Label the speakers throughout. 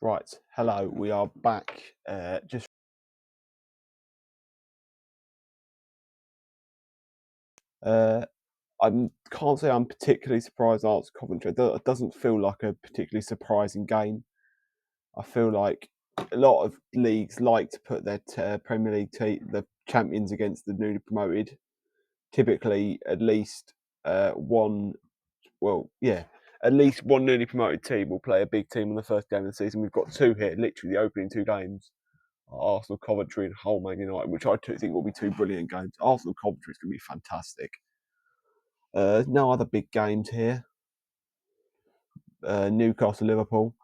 Speaker 1: Right, hello, we are back. Uh, I can't say I'm particularly surprised Arts Coventry. It doesn't feel like a particularly surprising game. I feel like a lot of leagues like to put their Premier League the champions against the newly promoted. Typically, at least one. Well, yeah, at least one newly promoted team will play a big team in the first game of the season. We've got two here, literally the opening two games. Arsenal, Coventry, and Hull Man United, which I think will be two brilliant games. Arsenal, Coventry is going to be fantastic. No other big games here. Newcastle, Liverpool.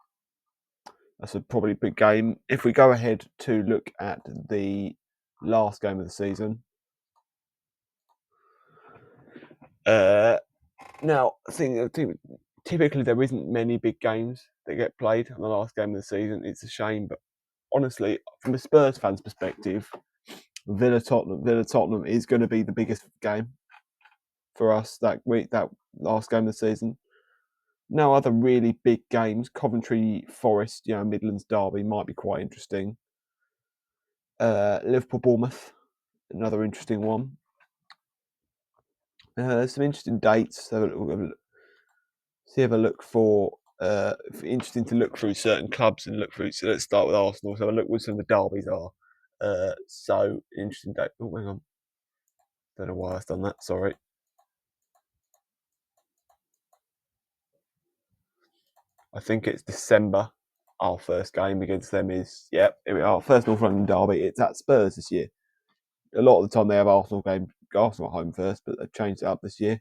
Speaker 1: That's a probably big game. If we go ahead to look at the last game of the season, now I think typically there isn't many big games that get played on the last game of the season. It's a shame, but honestly, from a Spurs fan's perspective, Villa Tottenham is going to be the biggest game for us that week, that last game of the season. No other really big games. Coventry, Forest, Midlands Derby might be quite interesting. Liverpool, Bournemouth, another interesting one. Some interesting dates. Have a look for. Interesting to look through certain clubs and look through. So let's start with Arsenal. So have a look what some of the derbies are. So interesting date. Oh, hang on. Don't know why I've done that. Sorry. I think it's December. Our first game against them is here we are. First North London derby. It's at Spurs this year. A lot of the time they have Arsenal at home first, but they've changed it up this year.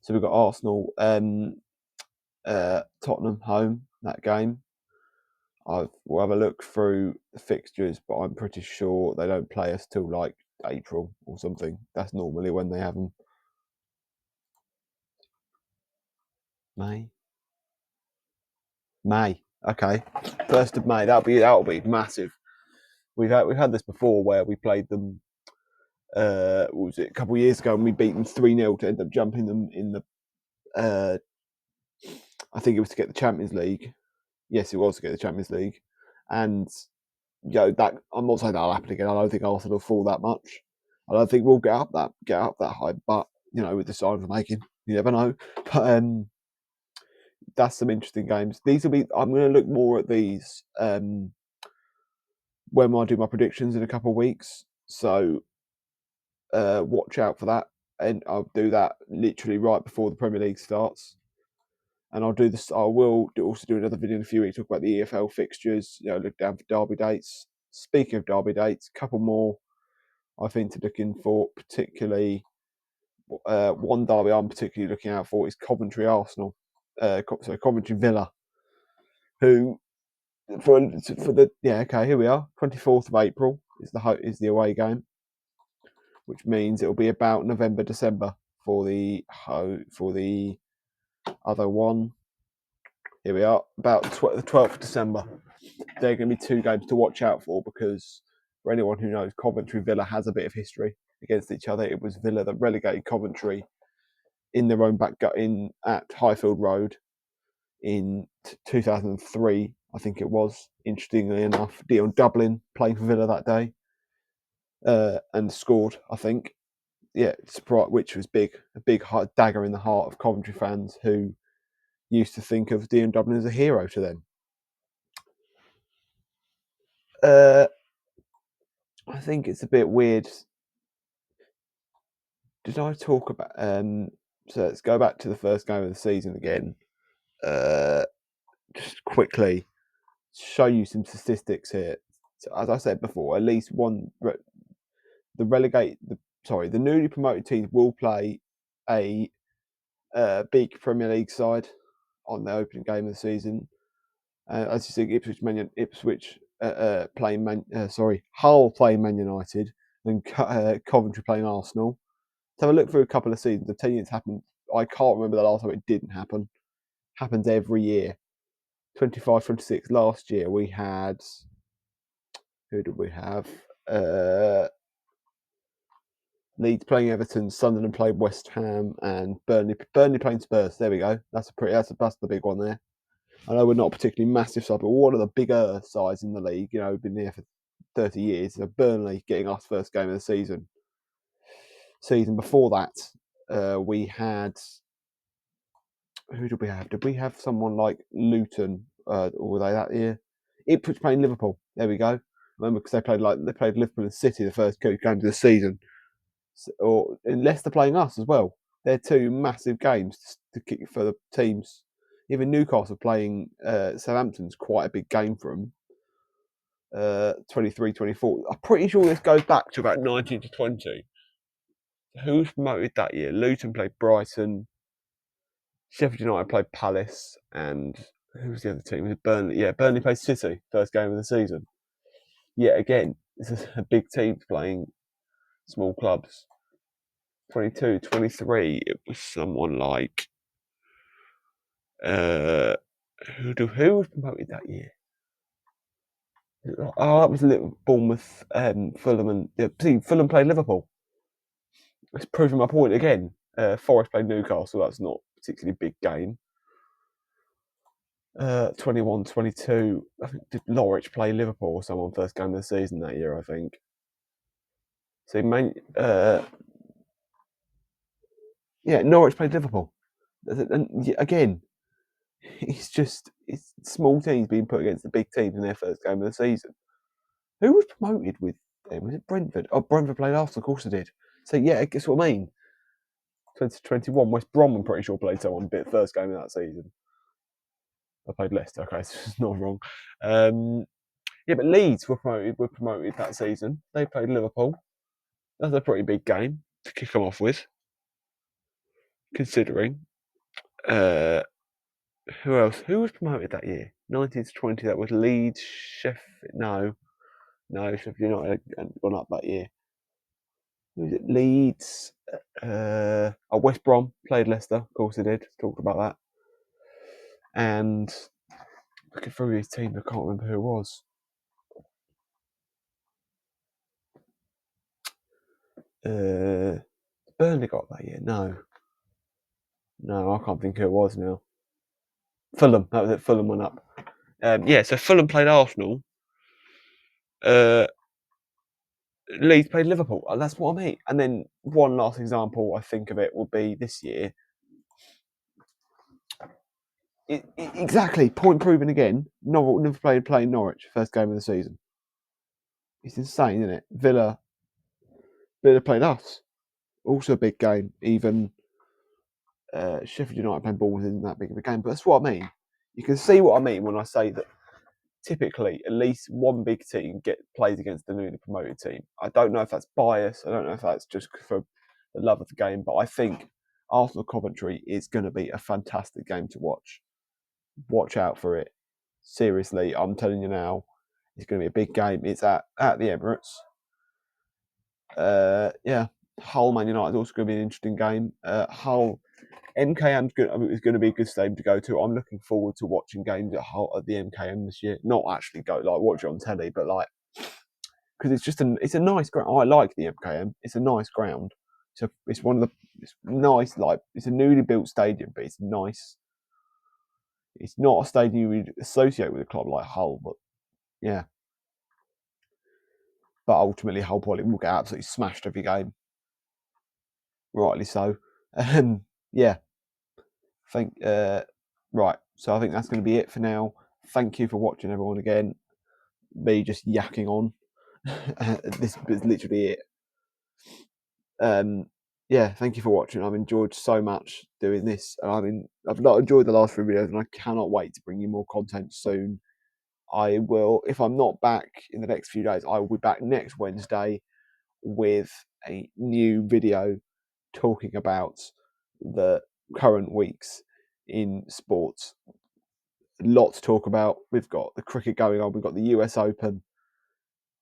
Speaker 1: So we've got Arsenal, Tottenham home that game. We'll have a look through the fixtures, but I'm pretty sure they don't play us till like April or something. That's normally when they have them. May. Okay, 1st of May. That'll be massive. We've had this before where we played them. What was it, a couple of years ago, and we beat them 3-0 to end up jumping them in the. I think it was to get the Champions League. Yes, it was to get the Champions League, and that I'm not saying that'll happen again. I don't think Arsenal will fall that much. I don't think we'll get up that high, but with the signs we're making, you never know. But that's some interesting games. These will be. I'm going to look more at these when I do my predictions in a couple of weeks. So watch out for that, and I'll do that literally right before the Premier League starts. And I'll do this. I will also do another video in a few weeks, talk about the EFL fixtures. Look down for derby dates. Speaking of derby dates, a couple more I think to look in for. Particularly, one derby I'm particularly looking out for is Coventry Arsenal. Coventry Villa, who for the here we are. 24th of April is the away game, which means it'll be about November December for the other one. Here we are, about the 12th of December. There are going to be two games to watch out for because, for anyone who knows, Coventry Villa has a bit of history against each other. It was Villa that relegated Coventry in their own back at Highfield Road in 2003, I think it was. Interestingly enough, Dion Dublin playing for Villa that day and scored, I think. Yeah, which was big, a big dagger in the heart of Coventry fans who used to think of Dion Dublin as a hero to them. I think it's a bit weird. Did I talk about? So let's go back to the first game of the season again. Just quickly show you some statistics here. So as I said before, at least one the newly promoted teams will play a big Premier League side on the opening game of the season. As you see, Ipswich playing Hull playing Man United, and Coventry playing Arsenal. So have a look through a couple of seasons. I'm telling you, it's happened. I can't remember the last time it didn't happen. Happens every year. 25-26 last year we had. Who did we have? Leeds playing Everton, Sunderland played West Ham, and Burnley playing Spurs. There we go. That's the big one there. I know we're not a particularly massive side, but one of the bigger sides in the league. You know, been there for 30 years. So Burnley getting us first game of the season. Season before that, we had, who did we have? Did we have someone like Luton? Or were they that year? Ipswich playing Liverpool. There we go. I remember because they played Liverpool and City the first two games of the season, or and Leicester playing us as well. They're two massive games to kick for the teams. Even Newcastle playing Southampton's quite a big game for them. 23-24. I'm pretty sure this goes back to about 19 to 20. Who's promoted that year? Luton played Brighton. Sheffield United played Palace, and who was the other team? Was it Burnley? Yeah, Burnley played City, first game of the season. Yet again, this is a big team playing small clubs. 22, 23, it was someone like who was promoted that year? Oh, that was Bournemouth, Fulham, and see, Fulham played Liverpool. It's proving my point again. Forest played Newcastle. That's not a particularly big game. 21-22. I think did Norwich play Liverpool or someone first game of the season that year? I think. So Norwich played Liverpool. And again, it's small teams being put against the big teams in their first game of the season. Who was promoted with them? Was it Brentford? Oh, Brentford played Arsenal. Of course they did. So yeah, guess what I mean. 2021, West Brom, I'm pretty sure played someone bit first game of that season. I played Leicester. Okay, so it's not wrong. But Leeds were promoted that season. They played Liverpool. That's a pretty big game to kick them off with, considering. Who else? Who was promoted that year? 19 to 20. That was Leeds, Sheffield. No, Sheffield United hadn't gone up that year. Who was it? Leeds. West Brom played Leicester. Of course they did. Talked about that. And looking through his team, I can't remember who it was. Burnley got that year. No, I can't think who it was now. Fulham. That was it. Fulham went up. So Fulham played Arsenal. Leeds played Liverpool. That's what I mean. And then one last example I think of it would be this year. Exactly. Point proven again. Never playing Norwich first game of the season. It's insane, isn't it? Villa played us. Also a big game. Even Sheffield United playing Bournemouth isn't that big of a game. But that's what I mean. You can see what I mean when I say that typically at least one big team plays against the newly promoted team. I don't know if that's bias. I don't know if that's just for the love of the game. But I think Arsenal Coventry is going to be a fantastic game to watch. Watch out for it. Seriously, I'm telling you now, it's going to be a big game. It's at the Emirates. Hull Man United is also going to be an interesting game. Hull MKM is going to be a good stadium to go to. I'm looking forward to watching games at the MKM this year. Not actually go watch it on telly, but because it's a nice ground. I like the MKM. It's a nice ground. It's nice. It's a newly built stadium, but it's nice. It's not a stadium you would associate with a club like Hull, but yeah. But ultimately, Hull probably will get absolutely smashed every game. Rightly so. Yeah. Right. So I think that's going to be it for now. Thank you for watching, everyone. Again, me just yakking on. This is literally it. Thank you for watching. I've enjoyed so much doing this, and I've not enjoyed the last few videos, and I cannot wait to bring you more content soon. I will, if I'm not back in the next few days, I will be back next Wednesday with a new video talking about the current weeks in sports. A lot to talk about. We've got the cricket going on. We've got the US Open.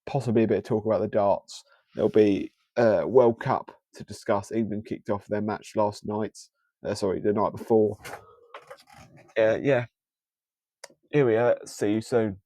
Speaker 1: Possibly a bit of talk about the darts. There'll be World Cup to discuss. England kicked off their match last night. The night before. Here we are. See you soon.